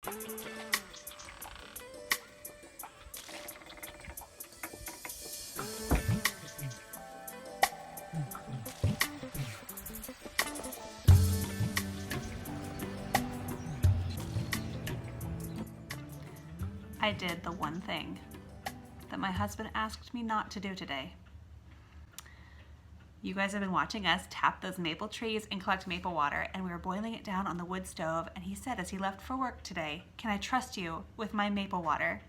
I did the one thing that my husband asked me not to do today. You guys have been watching us tap those maple trees and collect maple water, and we were boiling it down on the wood stove, and he said as he left for work today, "Can I trust you with my maple water?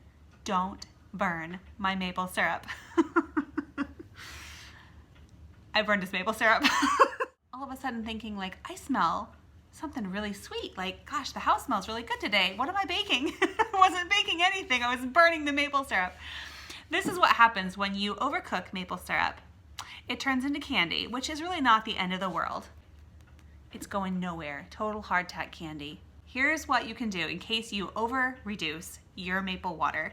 Don't burn my maple syrup." I burned his maple syrup. All of a sudden thinking like, I smell something really sweet. Like, gosh, the house smells really good today. What am I baking? I wasn't baking anything. I was burning the maple syrup. This is what happens when you overcook maple syrup. It turns into candy, which is really not the end of the world. It's going nowhere. Total hardtack candy. Here's what you can do in case you over-reduce your maple water.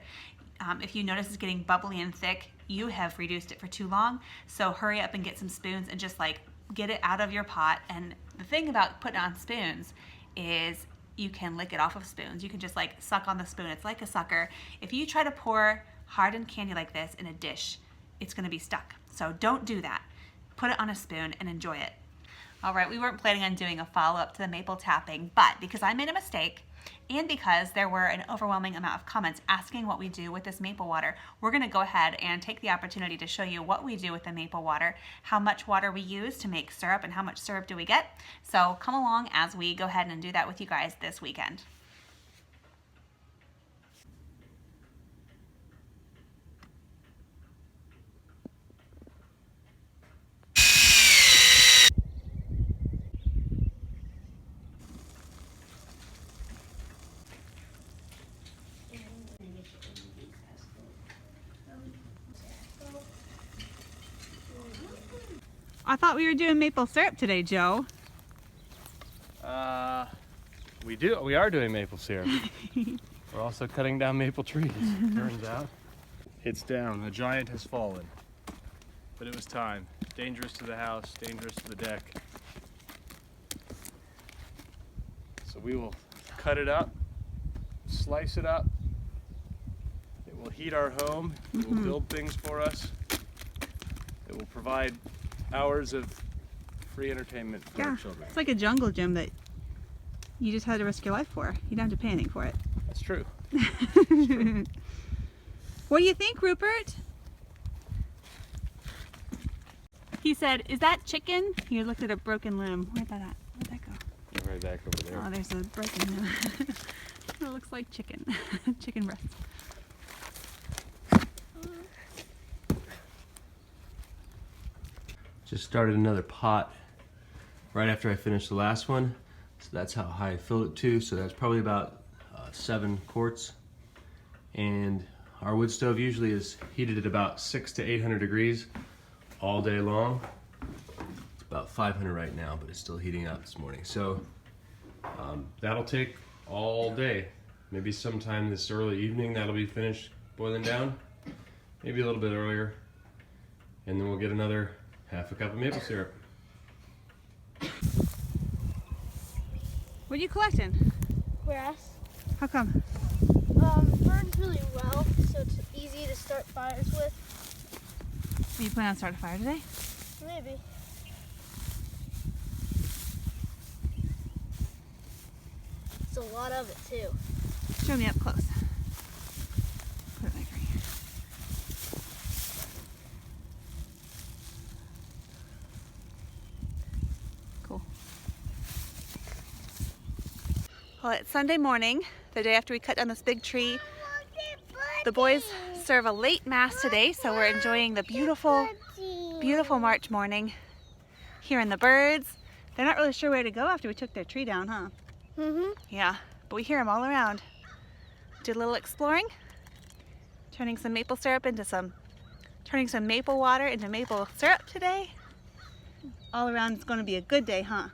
If you notice it's getting bubbly and thick, you have reduced it for too long. So hurry up and get some spoons and just like get it out of your pot. And the thing about putting it on spoons is you can lick it off of spoons. You can just like suck on the spoon. It's like a sucker. If you try to pour hardened candy like this in a dish, it's gonna be stuck. So don't do that. Put it on a spoon and enjoy it. All right, we weren't planning on doing a follow-up to the maple tapping, but because I made a mistake and because there were an overwhelming amount of comments asking what we do with this maple water, we're gonna go ahead and take the opportunity to show you what we do with the maple water, how much water we use to make syrup, and how much syrup do we get. So come along as we go ahead and do that with you guys this weekend. I thought we were doing maple syrup today, Joe. We are doing maple syrup. We're also cutting down maple trees, turns out. It's down, the giant has fallen. But it was time. Dangerous to the house, dangerous to the deck. So we will cut it up, slice it up. It will heat our home, it will build things for us. It will provide hours of free entertainment for our children. It's like a jungle gym that you just had to risk your life for. You don't have to pay anything for it. That's true. What do you think, Rupert? He said, "Is that chicken?" He looked at a broken limb. Where'd that at? Where'd that go? Right back over there. Oh, there's a broken limb. It looks like chicken. Chicken breast. Just started another pot right after I finished the last one. So that's how high I filled it to. So that's probably about 7 quarts. And our wood stove usually is heated at about 600 to 800 degrees all day long. It's about 500 right now, but it's still heating up this morning. So that'll take all day. Maybe sometime this early evening that'll be finished boiling down. Maybe a little bit earlier. And then we'll get another half a cup of maple syrup. What are you collecting? Grass. How come? Burns really well, so it's easy to start fires with. Are you planning on starting a fire today? Maybe. It's a lot of it too. Show me up close. Put it like right here. Cool. Well, it's Sunday morning, the day after we cut down this big tree. The boys serve a late mass today, so we're enjoying the beautiful, beautiful March morning. Hearing the birds. They're not really sure where to go after we took their tree down, huh? Mm-hmm. Yeah, but we hear them all around. Did a little exploring, turning some maple maple water into maple syrup today. All around, it's going to be a good day, huh?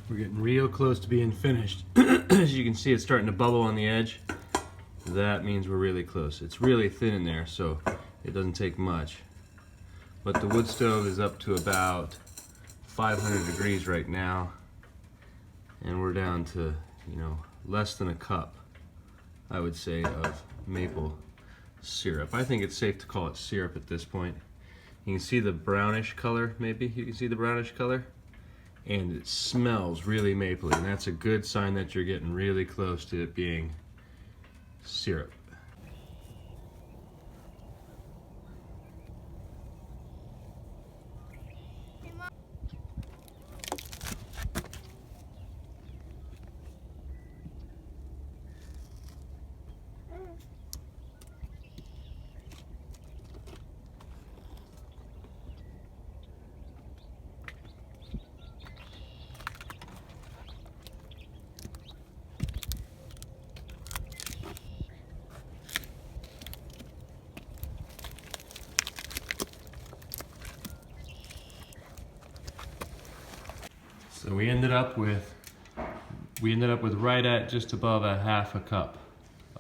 We're getting real close to being finished. As you can see, it's starting to bubble on the edge. That means we're really close. It's really thin in there, so it doesn't take much. But the wood stove is up to about 500 degrees right now. And we're down to, less than a cup, I would say, of maple syrup. I think it's safe to call it syrup at this point. You can see the brownish color, maybe. You can see the brownish color. And it smells really mapley, and that's a good sign that you're getting really close to it being syrup. So we ended up with right at just above a half a cup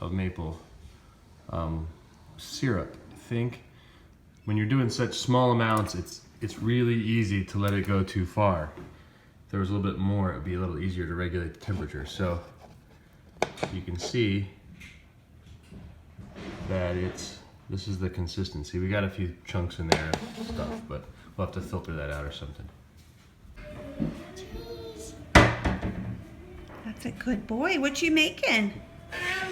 of maple syrup. I think when you're doing such small amounts, it's really easy to let it go too far. If there was a little bit more, it would be a little easier to regulate the temperature. So you can see that this is the consistency. We got a few chunks in there and stuff, but we'll have to filter that out or something. That's a good boy. What you making?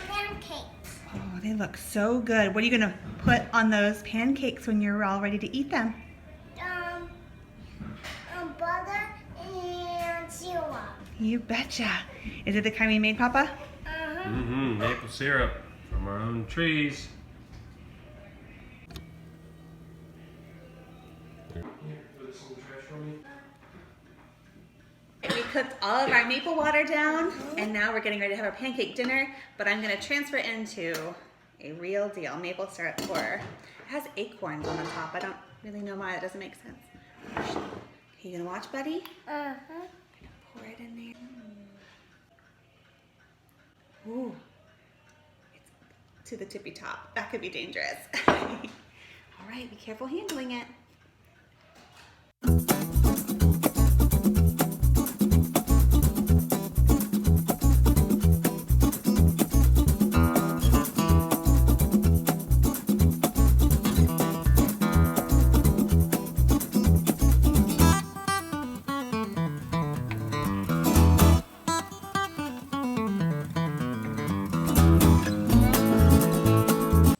Pancakes. Oh, they look so good. What are you gonna put on those pancakes when you're all ready to eat them? Butter and syrup. You betcha. Is it the kind we made, Papa? Mm-hmm, maple syrup from our own trees. We cooked all of our maple water down, and now we're getting ready to have our pancake dinner, but I'm gonna transfer into a real deal maple syrup pour. It has acorns on the top. I don't really know why. That doesn't make sense. You gonna watch, buddy? I'm gonna pour it in there. Ooh, it's to the tippy top. That could be dangerous. All right, be careful handling it.